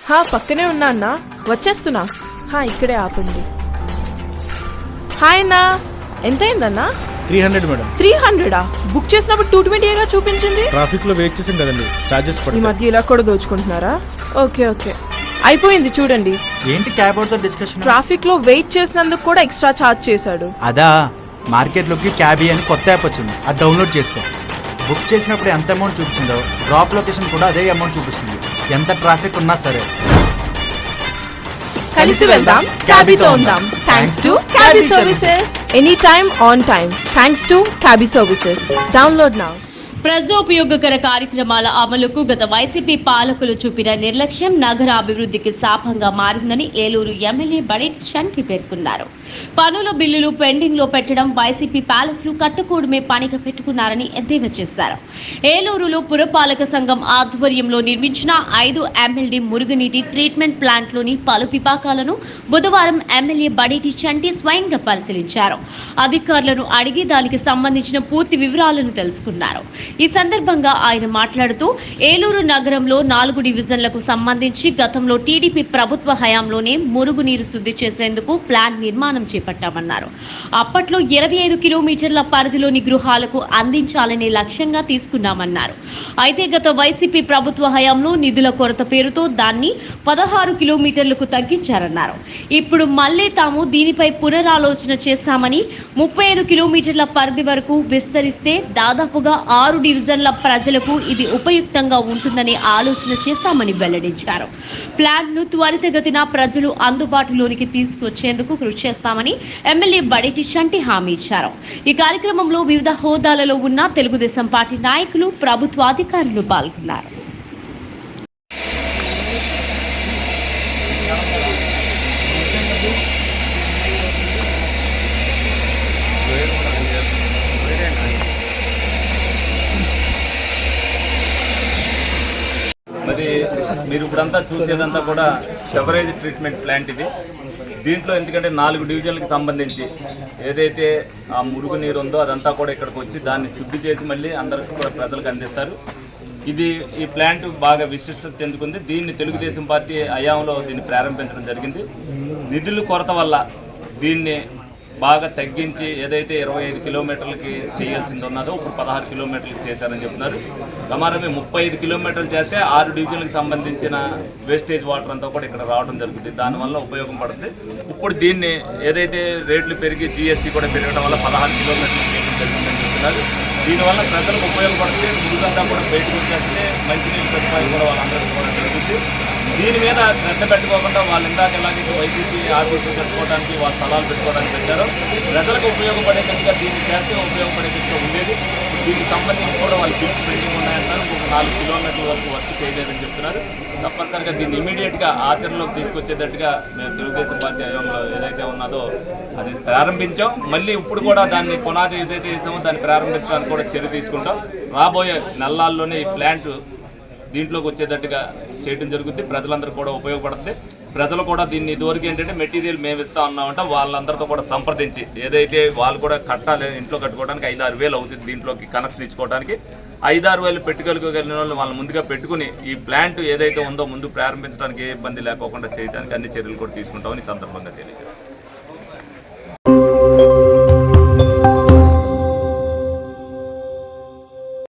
పక్కనే ఉన్నా అన్నా, వచ్చేస్తున్నా. ఇక్కడే ఆపండి. హాయ్ అన్నా, ఎంతైందన్నా? 300 మేడం. 300? బుక్ చేసినప్పుడు 220గా చూపించింది. ట్రాఫిక్ లో వెయిట్ చేసాం కదండి, చార్జెస్ పడతాయి. ఈ మధ్య ఇలా కూడా దోచుకుంటున్నారా? ఓకే అయిపోయింది చూడండి. ఏంటి క్యాబ్ తో డిస్కషన్? ట్రాఫిక్ లో వెయిట్ చేసినందుకు కూడా ఎక్స్ట్రా ఛార్జ్ చేశాడు. అదా, మార్కెట్ లోకి క్యాబీ అని కొత్త యాప్ వచ్చింది, అది డౌన్లోడ్ చేసుకో. బుక్ చేసినప్పుడు ఎంత అమౌంట్ చూపించిందో డ్రాప్ లొకేషన్ కూడా అదే అమౌంట్ చూపిస్తుంది, ఎంత ట్రాఫిక్ ఉన్నా సరే. కలిసి వెళ్దాం, క్యాబీతో ఉందాం. Thanks to Cabby services. Any time on time. Thanks to Cabby services. Download now. ప్రజోపయోగకర కార్యక్రమాల అమలుకు గత వైసీపీ పాలకులు చూపిన నిర్లక్ష్యం నగర అభివృద్ధికి శాపంగా మారిందని ఏలూరు ఎమ్మెల్యే బడేటి చంటి పేర్కొన్నారు. పనుల బిల్లులు పెండింగ్ లో పెట్టడం, వైసీపీ ప్యాలెస్ లు కట్టుకోవడమే పనిగా పెట్టుకున్నారని ఎద్దేవా చేశారు. ఏలూరులో పురపాలక సంఘం ఆధ్వర్యంలో నిర్మించిన 5 MLD మురుగునీటి ట్రీట్మెంట్ ప్లాంట్ లోని పలు విభాగాలను బుధవారం ఎమ్మెల్యే బడేటి చంటి స్వయంగా పరిశీలించారు. అధికారులను అడిగి దానికి సంబంధించిన పూర్తి వివరాలను తెలుసుకున్నారు. ఈ సందర్భంగా ఆయన మాట్లాడుతూ ఏలూరు నగరంలో 4 డివిజన్లకు సంబంధించి గతంలో టీడీపీ ప్రభుత్వ హయాంలోనే మురుగునీరు శుద్ధి చేసేందుకు ప్లాంట్ నిర్మాణం చేపట్టామన్నారు. అప్పట్లో 25 కిలోమీటర్ల పరిధిలోని గృహాలకు అందించాలనే లక్ష్యంగా తీసుకున్నామన్నారు. అయితే గత వైసీపీ ప్రభుత్వ హయాంలో నిధుల కొరత పేరుతో దాన్ని 16 కిలోమీటర్లకు తగ్గించారన్నారు. ఇప్పుడు మళ్లీ తాము దీనిపై పునరాలోచన చేశామని 35 కిలోమీటర్ల పరిధి వరకు విస్తరిస్తే దాదాపుగా 6 డివిజన్ల ప్రజలకు ఇది ఉపయుక్తంగా ఉంటుందనే ఆలోచన చేస్తామని వెల్లడించారు. ప్లాన్ ను త్వరితగతిన ప్రజలు అందుబాటులోనికి తీసుకొచ్చేందుకు కృషి చేస్తామని ఎమ్మెల్యే బడేటి చంటి హామీ ఇచ్చారు. ఈ కార్యక్రమంలో వివిధ హోదాలలో ఉన్న తెలుగుదేశం పార్టీ నాయకులు, ప్రభుత్వ అధికారులు పాల్గొన్నారు. మరి మీరు ఇప్పుడంతా చూసేదంతా కూడా సెవరేజ్ ట్రీట్మెంట్ ప్లాంట్ ఇది. దీంట్లో ఎందుకంటే 4 డివిజన్లకు సంబంధించి ఏదైతే ఆ మురుగునీరు ఉందో అదంతా కూడా ఇక్కడికి వచ్చి దాన్ని శుద్ధి చేసి మళ్ళీ అందరికీ కూడా ప్రజలకు అందిస్తారు. ఈ ప్లాంట్ బాగా విశిష్టత చెందుకుంది. దీన్ని తెలుగుదేశం పార్టీ హయాంలో దీన్ని ప్రారంభించడం జరిగింది. నిధుల కొరత వల్ల దీన్ని బాగా తగ్గించి ఏదైతే 25 కిలోమీటర్లకి చేయాల్సింది ఉన్నదో ఇప్పుడు 16 కిలోమీటర్లకి చేశారని చెప్తున్నారు. ప్రమాణమే 35 కిలోమీటర్లు చేస్తే 6 డివిజన్లకు సంబంధించిన వేస్టేజ్ వాటర్ అంతా కూడా ఇక్కడ రావడం జరుగుతుంది. దానివల్ల ఉపయోగం పడుతుంది. ఇప్పుడు దీన్ని ఏదైతే రేట్లు పెరిగి GST కూడా పెరగడం వల్ల 16 కిలోమీటర్లు చేయడం జరుగుతుందని చెప్తున్నారు. దీనివల్ల ప్రజలకు ఉపయోగపడితే మురుగంతా కూడా బయటకు వచ్చేస్తే మంచినీళ్ళు సదుపాయం కూడా వాళ్ళందరికీ కూడా జరుగుతుంది. దీని మీద శ్రద్ధ పెట్టుకోకుండా వాళ్ళు ఇందాక ఎలాగైతే వైసీపీ ఆఫీసులు కట్టుకోవడానికి వాళ్ళ స్థలాలు పెట్టుకోవడానికి పెట్టారో ప్రజలకు ఉపయోగపడేటట్టుగా దీన్ని చేస్తే ఉపయోగపడేటట్టుగా ఉండేది. దీనికి సంబంధించి కూడా వాళ్ళు బిల్స్ పెండింగ్ ఉన్నాయంటారు. ఒక 4 కిలోమీటర్ల వరకు వర్క్ చేయలేదని చెప్తున్నారు. తప్పనిసరిగా దీన్ని ఇమీడియట్గా ఆచరణలోకి తీసుకొచ్చేటట్టుగా మేము తెలుగుదేశం పార్టీ హయాంలో ఏదైతే ఉన్నదో అది ప్రారంభించాం. మళ్ళీ ఇప్పుడు కూడా దాన్ని పునాది ఏదైతే వేసామో దాన్ని ప్రారంభించడానికి కూడా చర్య తీసుకుంటాం. రాబోయే నెలల్లోనే ఈ ప్లాంట్ దీంట్లోకి వచ్చేటట్టుగా చేయడం జరుగుతుంది. ప్రజలందరూ కూడా ఉపయోగపడుతుంది. ప్రజలు కూడా దీన్ని ఇదివరకు ఏంటంటే మెటీరియల్ మేము ఇస్తా ఉన్నామంటే వాళ్ళందరితో కూడా సంప్రదించి ఏదైతే వాళ్ళు కూడా కట్టాలి, ఇంట్లో కట్టుకోవడానికి 5-6 వేలు అవుతుంది. దీంట్లోకి కనెక్షన్ ఇచ్చుకోవడానికి 5-6 వేలు పెట్టుకోగలిగిన వాళ్ళు వాళ్ళ ముందుగా పెట్టుకుని ఈ ప్లాంట్ ఏదైతే ఉందో ముందు ప్రారంభించడానికి ఏ ఇబ్బంది లేకోకుండా చేయడానికి అన్ని చర్యలు కూడా తీసుకుంటామని సందర్భంగా తెలియజేస్తాం.